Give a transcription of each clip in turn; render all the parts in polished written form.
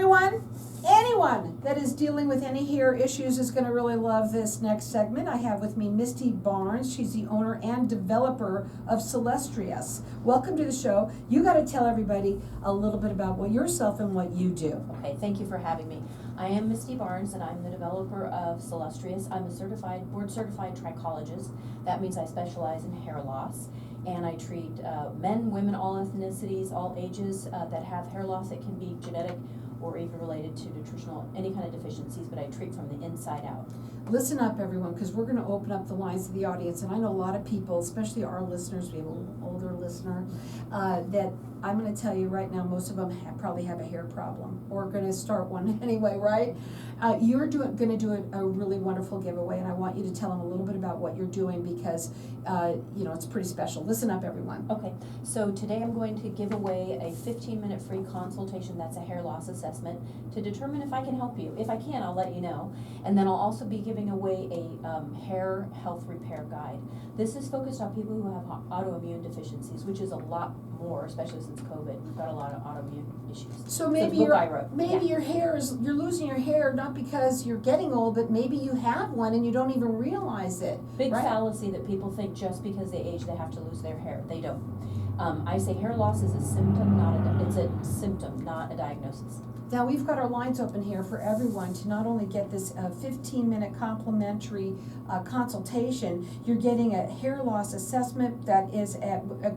everyone. Anyone that is dealing with any hair issues is going to really love this next segment. I have with me Misty Barnes. She's the owner and developer of CELLUSTRIOUS. Welcome to the show. You got to tell everybody a little bit about yourself and what you do. Okay, thank you for having me. I am Misty Barnes, and I'm the developer of CELLUSTRIOUS. I'm a board-certified trichologist. That means I specialize in hair loss, and I treat men, women, all ethnicities, all ages that have hair loss that can be genetic or even related to nutritional, any kind of deficiencies, but I treat from the inside out. Listen up, everyone, because we're going to open up the lines to the audience, and I know a lot of people, especially our listeners, we have an older listener, that I'm going to tell you right now, most of them probably have a hair problem, or going to start one anyway, right? You're going to do a really wonderful giveaway, and I want you to tell them a little bit about what you're doing because, it's pretty special. Listen up, everyone. Okay, so today I'm going to give away a 15-minute free consultation. That's a hair loss assessment to determine if I can help you. If I can, I'll let you know. And then I'll also be giving away a hair health repair guide. This is focused on people who have autoimmune deficiencies, which is a lot more, especially since COVID. We've got a lot of autoimmune issues. So maybe your hair you're losing your hair not because you're getting old, but maybe you have one and you don't even realize it. Big right? fallacy that people think just because they age they have to lose their hair. They don't. I say hair loss is a symptom, it's a symptom, not a diagnosis. Now we've got our lines open here for everyone to not only get this 15-minute complimentary consultation, you're getting a hair loss assessment that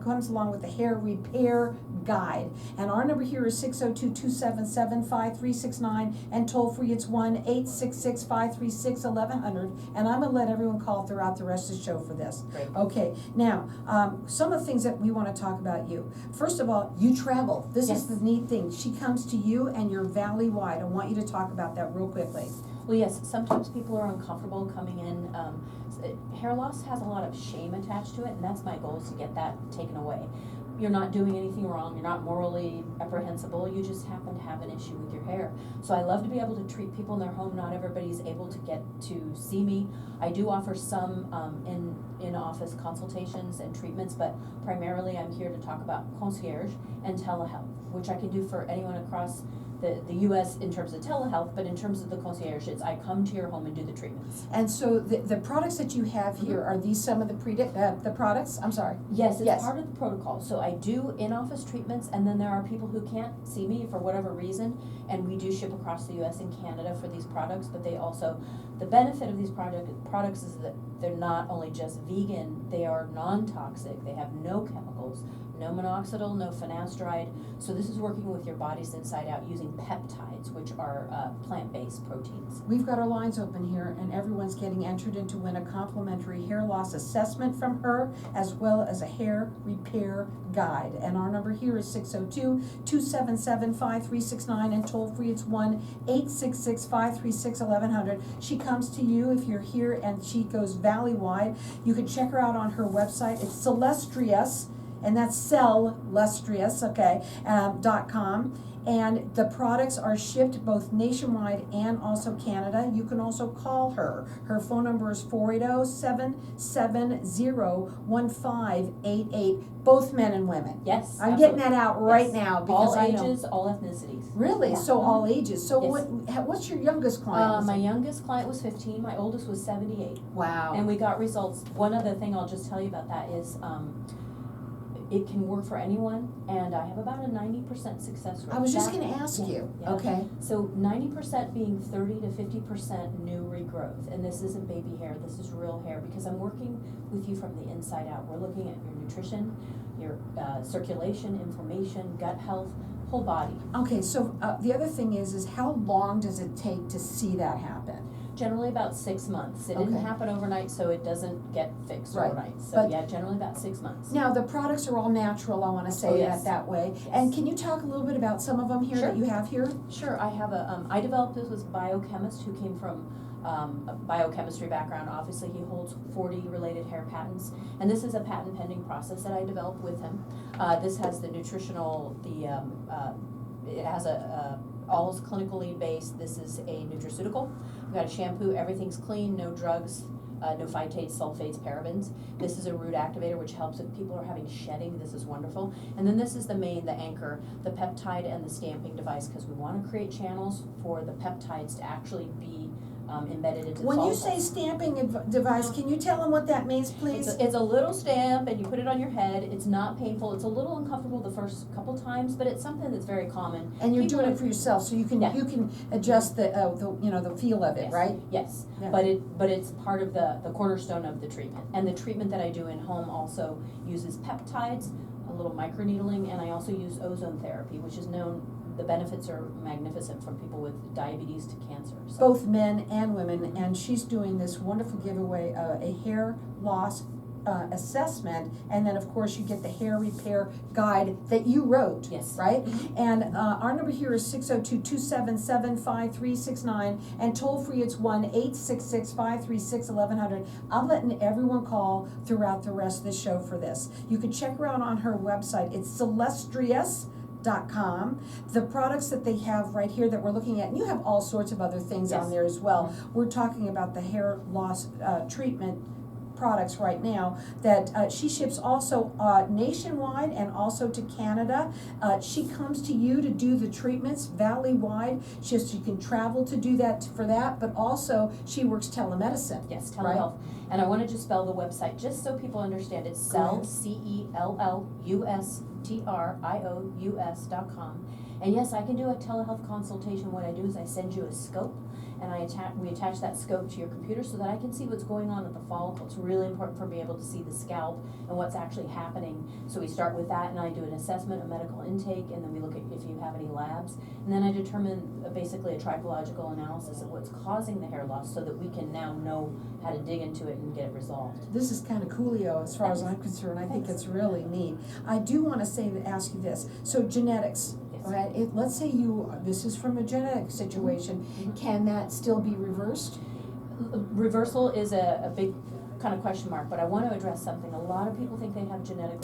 comes along with the hair repair guide. And our number here is 602-277-5369, and toll free it's 1-866-536-1100. And I'm going to let everyone call throughout the rest of the show for this. Great. Okay, now some of the things that we want to talk about you. First of all, you travel. This Yes. is the neat thing. She comes to you and you're valley-wide. I want you to talk about that real quickly. Well, yes, sometimes people are uncomfortable coming in. Hair loss has a lot of shame attached to it, and that's my goal, is to get that taken away. You're not doing anything wrong, you're not morally reprehensible, you just happen to have an issue with your hair. So I love to be able to treat people in their home. Not everybody's able to get to see me. I do offer some in-office consultations and treatments, but primarily I'm here to talk about concierge and telehealth, which I can do for anyone across the U.S. in terms of telehealth, but in terms of the concierge, it's I come to your home and do the treatments. And so the products that you have here, are these some of the products? I'm sorry. Yes, it's part of the protocol. So I do in-office treatments, and then there are people who can't see me for whatever reason, and we do ship across the U.S. and Canada for these products, but they also, the benefit of these products is that they're not only just vegan, they are non-toxic, they have no chemicals, no minoxidil, no finasteride. So this is working with your body's inside out using peptides, which are plant-based proteins. We've got our lines open here, and everyone's getting entered in to win a complimentary hair loss assessment from her, as well as a hair repair guide. And our number here is 602-277-5369, and toll free it's 1-866-536-1100. She comes to you if you're here, and she goes valley-wide. You can check her out on her website. It's CELLUSTRIOUS, and that's CELLUSTRIOUS, .com. And the products are shipped both nationwide and also Canada. You can also call her. Her phone number is 480-770-1588. Both men and women. Yes, I'm absolutely. getting that out right now because all ages, all ethnicities. Really? Yeah. So all ages. So Yes. what's your youngest client? My youngest client was 15. My oldest was 78. Wow. And we got results. One other thing I'll just tell you about that is it can work for anyone, and I have about a 90% success rate. I was just going to ask you. Yeah. Okay. So 90% being 30 to 50% new regrowth, and this isn't baby hair, this is real hair, because I'm working with you from the inside out. We're looking at your nutrition, your circulation, inflammation, gut health, whole body. Okay, so the other thing is how long does it take to see that happen? Generally about 6 months. It didn't Okay. happen overnight, so it doesn't get fixed Right. overnight. So But yeah, generally about 6 months. now the products are all natural, I want to say Oh, yes. that way. Yes. And can you talk a little bit about some of them here Sure. that you have here? Sure, I have I developed this with a biochemist who came from a biochemistry background. Obviously, he holds 40 related hair patents, and this is a patent pending process that I developed with him. This has the nutritional, it has a all is clinically based. This is a nutraceutical. We've got a shampoo, everything's clean, no drugs, no phytates, sulfates, parabens. This is a root activator, which helps if people are having shedding. This is wonderful. And then this is the main, the anchor, the peptide and the stamping device, because we want to create channels for the peptides to actually be embedded into the When you follicles. say stamping device, can you tell them what that means, please? It's a little stamp, and you put it on your head. It's not painful. It's a little uncomfortable the first couple times, but it's something that's very common. And you're People doing are- it for yourself, so you can Yeah. you can adjust the the feel of it, Yes. right? Yes, Yeah. but it's part of the cornerstone of the treatment. And the treatment that I do in home also uses peptides, a little microneedling, and I also use ozone therapy, which is known, the benefits are magnificent from people with diabetes to cancer. So Both men and women, and she's doing this wonderful giveaway, a hair loss assessment, and then of course you get the hair repair guide that you wrote. Yes. Right? And our number here is 602-277-5369, and toll free it's 1-866-536-1100. I'm letting everyone call throughout the rest of the show for this. You can check her out on her website. It's CELLUSTRIOUS.com. The products that they have right here that we're looking at, and you have all sorts of other things Yes. on there as well. We're talking about the hair loss treatment products right now that she ships also nationwide and also to Canada. She comes to you to do the treatments valley-wide. You can travel to do that for that, but also she works telemedicine. yes, right? telehealth. And I wanted to spell the website just so people understand. It's Go ahead. CELLUSTRIOUS.com. And yes, I can do a telehealth consultation. What I do is I send you a scope, and we attach that scope to your computer so that I can see what's going on at the follicle. It's really important for me able to see the scalp and what's actually happening. So we start with that, and I do an assessment, a medical intake, and then we look at if you have any labs. And then I determine basically a tripological analysis of what's causing the hair loss so that we can now know how to dig into it and get it resolved. This is kind of coolio as far as I'm concerned. I think it's really neat. I do want to ask you this. So genetics. Yes. Right, let's say this is from a genetic situation, Mhm. can that still be reversed? Reversal is a big kind of question mark, but I want to address something. A lot of people think they have genetic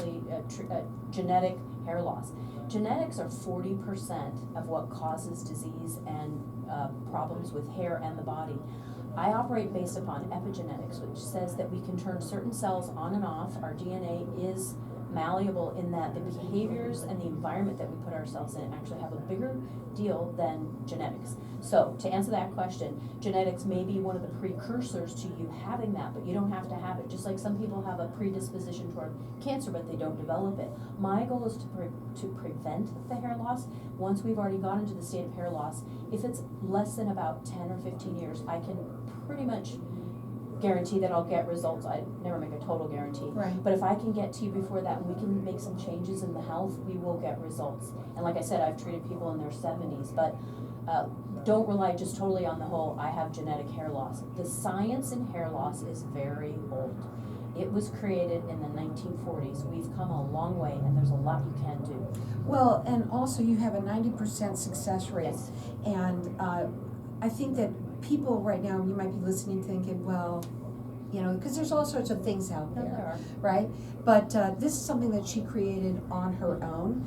hair loss. Genetics are 40% of what causes disease and problems with hair and the body. I operate based upon epigenetics, which says that we can turn certain cells on and off. Our DNA is malleable in that the behaviors and the environment that we put ourselves in actually have a bigger deal than genetics. So to answer that question, genetics may be one of the precursors to you having that, but you don't have to have it. Just like some people have a predisposition toward cancer, but they don't develop it. My goal is to prevent the hair loss. Once we've already gone into the state of hair loss, if it's less than about 10 or 15 years, I can pretty much guarantee that I'll get results. I never make a total guarantee. Right. But if I can get to you before that and we can make some changes in the health, we will get results. And like I said, I've treated people in their 70s, but don't rely just totally on the whole, I have genetic hair loss. The science in hair loss is very old. It was created in the 1940s. We've come a long way, and there's a lot you can do. Well, and also you have a 90% success rate. Yes. And I think that people right now, you might be listening thinking, well, because there's all sorts of things out No, there, there are. right? But this is something that she created on her own.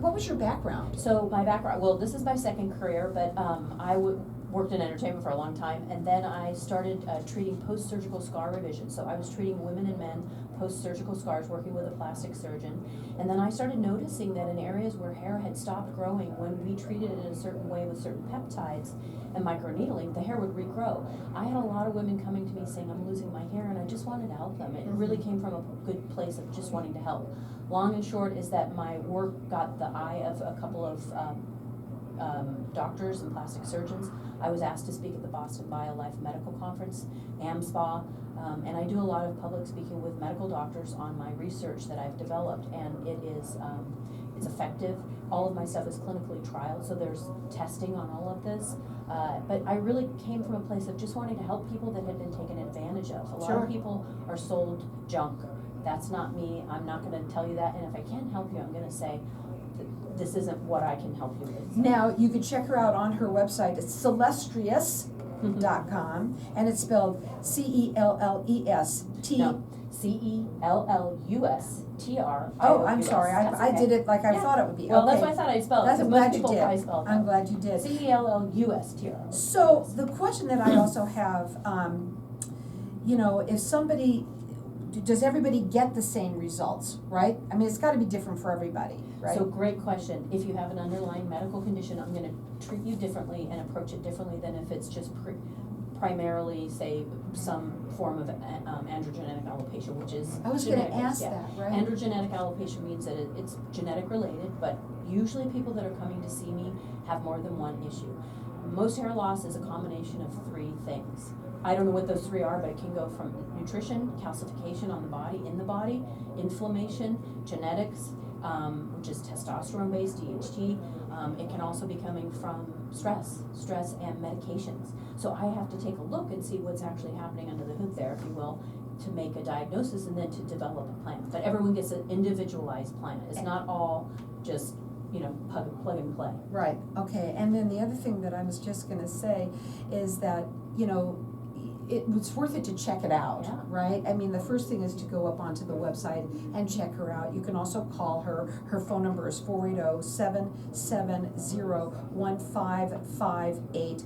What was your background? So my background, well, this is my second career, but I worked in entertainment for a long time, and then I started treating post-surgical scar revision. So I was treating women and men post-surgical scars, working with a plastic surgeon. And then I started noticing that in areas where hair had stopped growing, when we treated it in a certain way with certain peptides and microneedling, the hair would regrow. I had a lot of women coming to me saying, I'm losing my hair, and I just wanted to help them. It really came from a good place of just wanting to help. Long and short is that my work got the eye of a couple of doctors and plastic surgeons. I was asked to speak at the Boston BioLife Medical Conference, AmSpa, and I do a lot of public speaking with medical doctors on my research that I've developed, and it is it's effective. All of my stuff is clinically trialed, so there's testing on all of this. But I really came from a place of just wanting to help people that had been taken advantage of. A lot Sure. of people are sold junk. That's not me. I'm not going to tell you that. And if I can help you, I'm going to say, this isn't what I can help you with. Now, you can check her out on her website. It's CELLUSTRIOUS.com, and it's spelled CELLEST. No, CELLUSTRIOUS. Oh, I'm sorry, That's I okay. did it like I Yeah. thought it would be, Well, that's okay. why I thought I spelled it, That's, because I'm glad most you people did. probably spell it. I'm glad you did. CELLUSTRIOUS. So the question that I also have, you know, if somebody, does everybody get the same results, right? I mean, it's gotta be different for everybody, right? So great question. If you have an underlying medical condition, I'm gonna treat you differently and approach it differently than if it's just primarily, say, some form of androgenetic alopecia, which is I was gonna genetic, ask yeah. that, right? Androgenetic alopecia means that it's genetic related, but usually people that are coming to see me have more than one issue. Most hair loss is a combination of three things. I don't know what those three are, but it can go from nutrition, calcification on the body, in the body, inflammation, genetics, which is testosterone-based, DHT. It can also be coming from stress and medications. So I have to take a look and see what's actually happening under the hood there, if you will, to make a diagnosis and then to develop a plan. But everyone gets an individualized plan. It's not all just, you know, plug and play. Right, okay, and then the other thing that I was just gonna say is that, you know, it's worth it to check it out, Yeah. right? I mean, the first thing is to go up onto the website and check her out. You can also call her. Her phone number is 480-770-1558.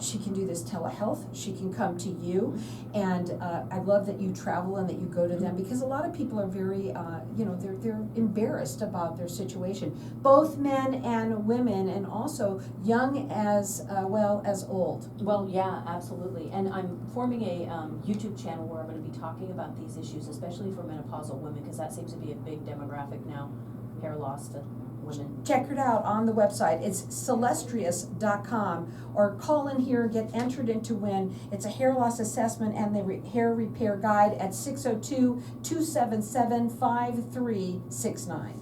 She can do this telehealth. She can come to you. And I love that you travel and that you go to them, because a lot of people are very, you know, they're embarrassed about their situation. Both men and women, and also young as well as old. Well, yeah, absolutely. And I'm forming a YouTube channel where I'm going to be talking about these issues, especially for menopausal women, because that seems to be a big demographic now, hair loss to women. Check it out on the website. It's CELLUSTRIOUS.com, or call in here, get entered into win. It's a hair loss assessment and the hair repair guide at 602-277-5369.